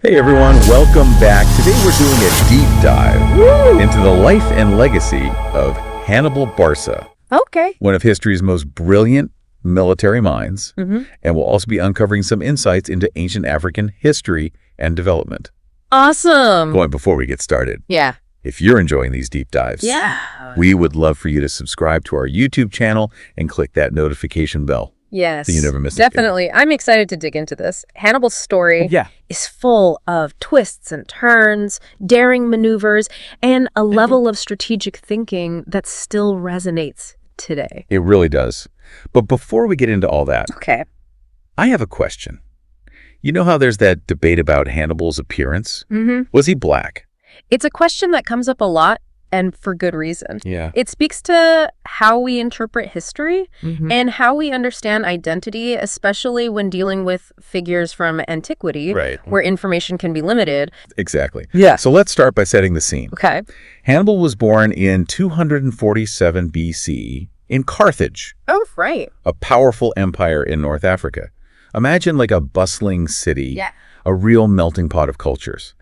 Hey everyone, welcome back. Today we're doing a deep dive into the life and legacy of Hannibal Barca. Okay. One of history's most brilliant military minds, and we'll also be uncovering some insights into ancient African history and development. Awesome. Boy, before we get started, Yeah. if you're enjoying these deep dives, we would love for you to subscribe to our YouTube channel and click that notification bell. Yes. So you never miss it. Definitely. I'm excited to dig into this. Hannibal's story is full of twists and turns, daring maneuvers, and a level of strategic thinking that still resonates today. It really does. But before we get into all that, I have a question. You know how there's that debate about Hannibal's appearance? Was he black? It's a question that comes up a lot, and for good reason. Yeah. It speaks to how we interpret history and how we understand identity, especially when dealing with figures from antiquity, where information can be limited. Exactly. Yeah. So let's start by setting the scene. Okay. Hannibal was born in 247 BC in Carthage. Oh, right. A powerful empire in North Africa. Imagine like a bustling city, Yeah. a real melting pot of cultures,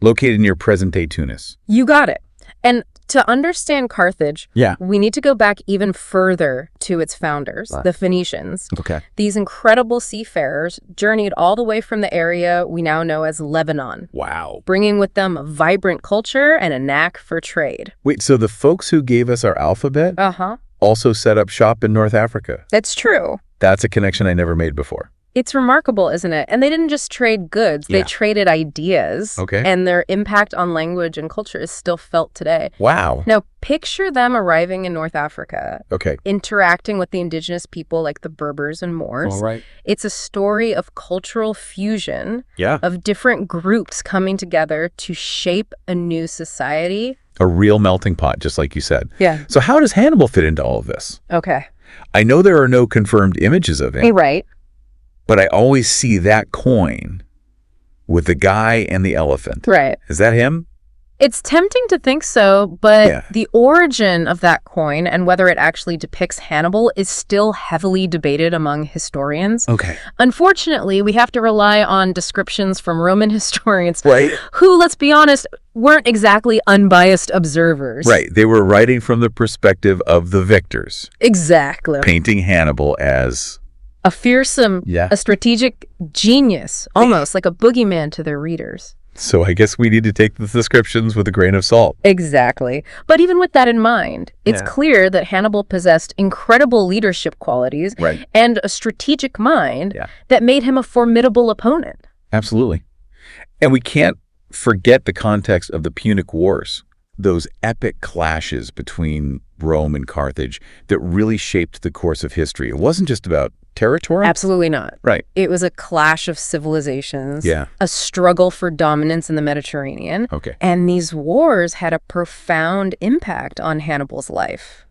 located near present-day Tunis. You got it. And to understand Carthage, we need to go back even further to its founders, the Phoenicians. Okay. These incredible seafarers journeyed all the way from the area we now know as Lebanon. Wow. Bringing with them a vibrant culture and a knack for trade. Wait, so the folks who gave us our alphabet Uh-huh. also set up shop in North Africa? That's true. That's a connection I never made before. It's remarkable, isn't it? And they didn't just trade goods, they traded ideas. Okay. And their impact on language and culture is still felt today. Wow. Now, picture them arriving in North Africa, Okay. interacting with the indigenous people like the Berbers and Moors. All right. It's a story of cultural fusion, Yeah. of different groups coming together to shape a new society. A real melting pot, just like you said. Yeah. So how does Hannibal fit into all of this? Okay. I know there are no confirmed images of him, Right. but I always see that coin with the guy and the elephant. Right. Is that him? It's tempting to think so, but Yeah. the origin of that coin and whether it actually depicts Hannibal is still heavily debated among historians. Okay. Unfortunately, we have to rely on descriptions from Roman historians Right. who, let's be honest, weren't exactly unbiased observers. Right. They were writing from the perspective of the victors, Exactly. painting Hannibal as... A fearsome, Yeah. a strategic genius, almost like a boogeyman to their readers. So I guess we need to take the descriptions with a grain of salt. Exactly. But even with that in mind, it's clear that Hannibal possessed incredible leadership qualities and a strategic mind that made him a formidable opponent. Absolutely. And we can't forget the context of the Punic Wars, those epic clashes between Rome and Carthage that really shaped the course of history. It wasn't just about territory. Absolutely not. Right. It was a clash of civilizations, Yeah. a struggle for dominance in the Mediterranean. Okay. And these wars had a profound impact on Hannibal's life,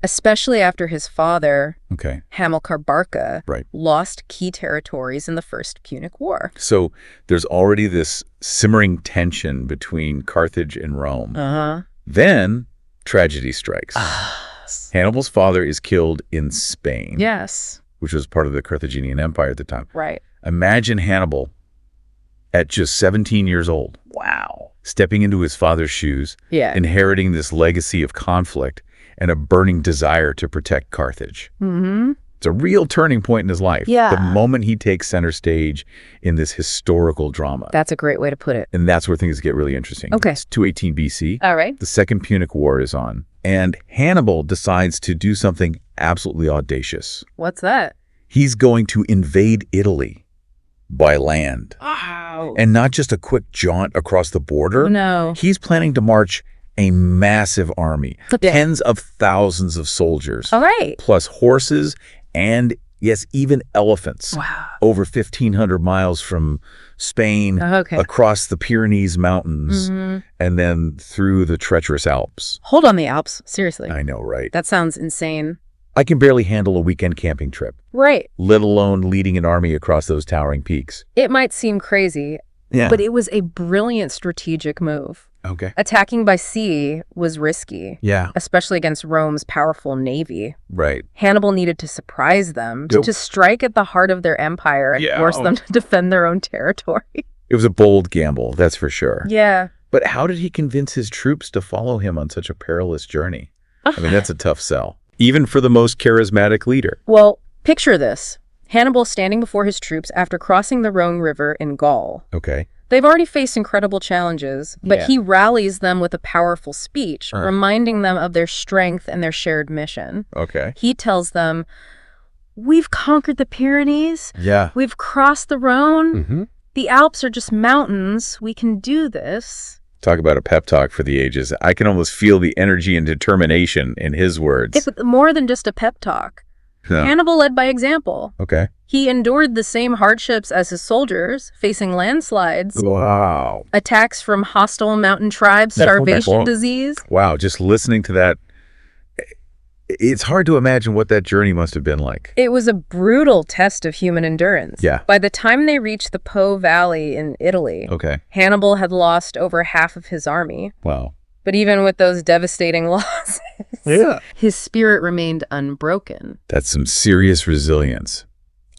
especially after his father, Okay. Hannibal Barca, Right. lost key territories in the First Punic War. So there's already this simmering tension between Carthage and Rome. Then tragedy strikes. Hannibal's father is killed in Spain, Yes. which was part of the Carthaginian Empire at the time. Right. Imagine Hannibal at just 17 years old. Wow. Stepping into his father's shoes, Yeah. inheriting this legacy of conflict and a burning desire to protect Carthage. It's a real turning point in his life. Yeah. The moment he takes center stage in this historical drama. That's a great way to put it. And that's where things get really interesting. Okay. It's 218 BC. All right. The Second Punic War is on. And Hannibal decides to do something absolutely audacious. What's that? He's going to invade Italy by land. Wow. And not just a quick jaunt across the border. No. He's planning to march a massive army, tens of thousands of soldiers, All right. plus horses and, yes, even elephants. Wow. Over 1,500 miles from Spain, across the Pyrenees Mountains, and then through the treacherous Alps. Hold on, the Alps. Seriously. I know, right? That sounds insane. I can barely handle a weekend camping trip, Right. let alone leading an army across those towering peaks. It might seem crazy, but it was a brilliant strategic move. Okay. Attacking by sea was risky, Yeah. especially against Rome's powerful navy. Right. Hannibal needed to surprise them, to strike at the heart of their empire and force them to defend their own territory. It was a bold gamble, that's for sure. Yeah. But how did he convince his troops to follow him on such a perilous journey? I mean, that's a tough sell, even for the most charismatic leader. Well, picture this. Hannibal standing before his troops after crossing the Rhone River in Gaul. Okay. They've already faced incredible challenges, but he rallies them with a powerful speech, reminding them of their strength and their shared mission. Okay. He tells them, we've conquered the Pyrenees. Yeah. We've crossed the Rhone. The Alps are just mountains. We can do this. Talk about a pep talk for the ages. I can almost feel the energy and determination in his words. It's more than just a pep talk. Yeah. Hannibal led by example. Okay. He endured the same hardships as his soldiers, facing landslides, Wow. attacks from hostile mountain tribes, starvation, disease. Wow, just listening to that, it's hard to imagine what that journey must have been like. It was a brutal test of human endurance. Yeah. By the time they reached the Po Valley in Italy, Hannibal had lost over half of his army. Wow. But even with those devastating losses, his spirit remained unbroken. That's some serious resilience.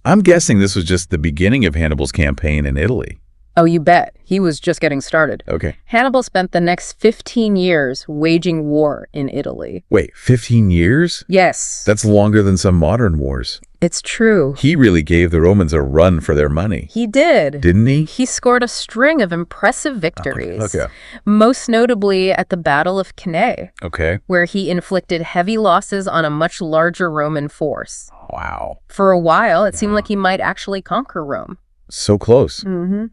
I'm guessing this was just the beginning of Hannibal's campaign in Italy. Oh, you bet. He was just getting started. Okay. Hannibal spent the next 15 years waging war in Italy. Wait, 15 years? Yes. That's longer than some modern wars. It's true. He really gave the Romans a run for their money. He did. Didn't he? He scored a string of impressive victories. Okay. Most notably at the Battle of Cannae. Okay. Where he inflicted heavy losses on a much larger Roman force. Wow. For a while, it seemed like he might actually conquer Rome. So close,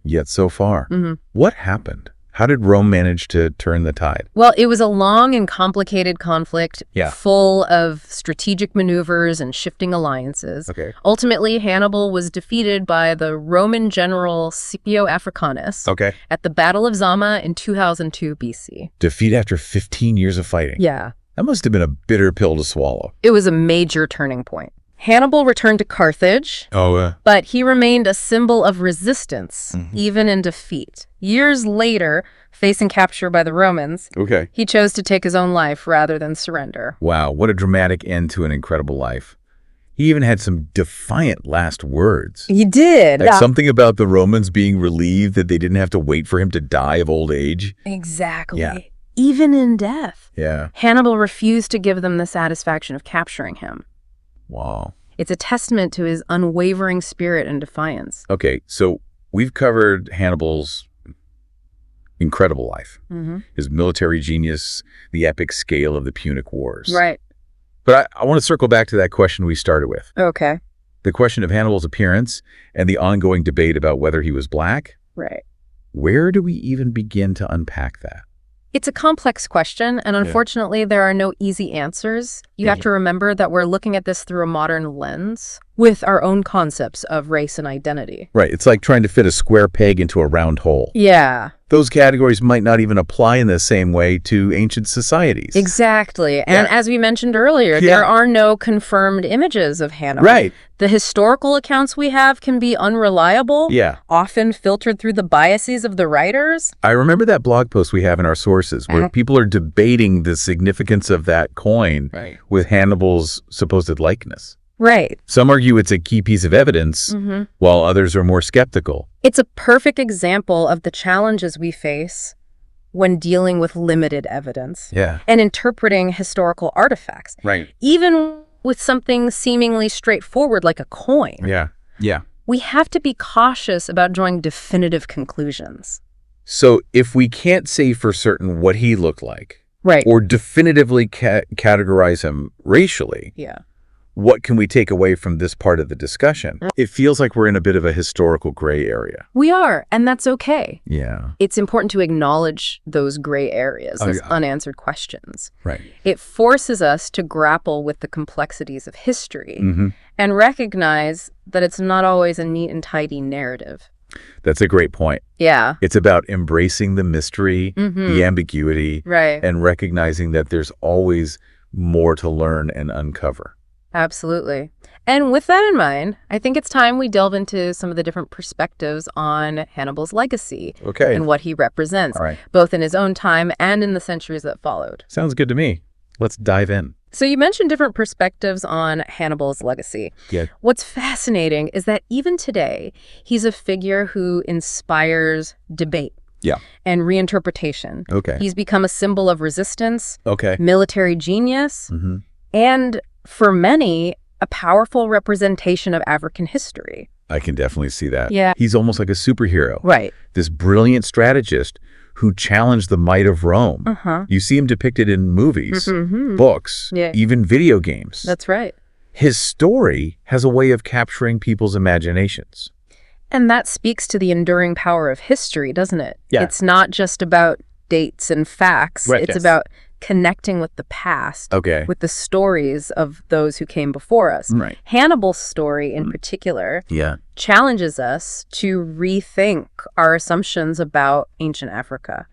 yet so far. What happened? How did Rome manage to turn the tide? Well, it was a long and complicated conflict, full of strategic maneuvers and shifting alliances. Okay. Ultimately, Hannibal was defeated by the Roman general Scipio Africanus at the Battle of Zama in 2002 BC. Defeat after 15 years of fighting. Yeah. That must have been a bitter pill to swallow. It was a major turning point. Hannibal returned to Carthage, but he remained a symbol of resistance, even in defeat. Years later, facing capture by the Romans, he chose to take his own life rather than surrender. Wow, what a dramatic end to an incredible life. He even had some defiant last words. He did. Like something about the Romans being relieved that they didn't have to wait for him to die of old age. Exactly. Yeah. Even in death. Yeah. Hannibal refused to give them the satisfaction of capturing him. Wow. It's a testament to his unwavering spirit and defiance. Okay, so we've covered Hannibal's incredible life, his military genius, the epic scale of the Punic Wars. Right. But I want to circle back to that question we started with. Okay. The question of Hannibal's appearance and the ongoing debate about whether he was black. Right. Where do we even begin to unpack that? It's a complex question, and unfortunately, there are no easy answers. You have to remember that we're looking at this through a modern lens with our own concepts of race and identity. Right. It's like trying to fit a square peg into a round hole. Yeah. Those categories might not even apply in the same way to ancient societies. Exactly. And as we mentioned earlier, there are no confirmed images of Hannibal. Right. The historical accounts we have can be unreliable, often filtered through the biases of the writers. I remember that blog post we have in our sources where people are debating the significance of that coin with Hannibal's supposed likeness. Right. Some argue it's a key piece of evidence, while others are more skeptical. It's a perfect example of the challenges we face when dealing with limited evidence and interpreting historical artifacts. Right. Even with something seemingly straightforward like a coin. Yeah. We have to be cautious about drawing definitive conclusions. So if we can't say for certain what he looked like, or definitively categorize him racially, what can we take away from this part of the discussion? It feels like we're in a bit of a historical gray area. We are, and that's okay. Yeah. It's important to acknowledge those gray areas, those unanswered questions. Right. It forces us to grapple with the complexities of history and recognize that it's not always a neat and tidy narrative. That's a great point. Yeah. It's about embracing the mystery, the ambiguity, and recognizing that there's always more to learn and uncover. Absolutely. And with that in mind, I think it's time we delve into some of the different perspectives on Hannibal's legacy and what he represents, both in his own time and in the centuries that followed. Sounds good to me. Let's dive in. So you mentioned different perspectives on Hannibal's legacy. Yeah. What's fascinating is that even today, he's a figure who inspires debate. Yeah. And reinterpretation. Okay. He's become a symbol of resistance, Okay. military genius, and for many, a powerful representation of African history. I can definitely see that. Yeah. He's almost like a superhero. Right. This brilliant strategist who challenged the might of Rome. You see him depicted in movies, books, even video games. That's right. His story has a way of capturing people's imaginations. And that speaks to the enduring power of history, doesn't it? Yeah. It's not just about dates and facts. Right, it's yes. about connecting with the past, Okay. with the stories of those who came before us. Right. Hannibal's story in particular Yeah. challenges us to rethink our assumptions about ancient Africa.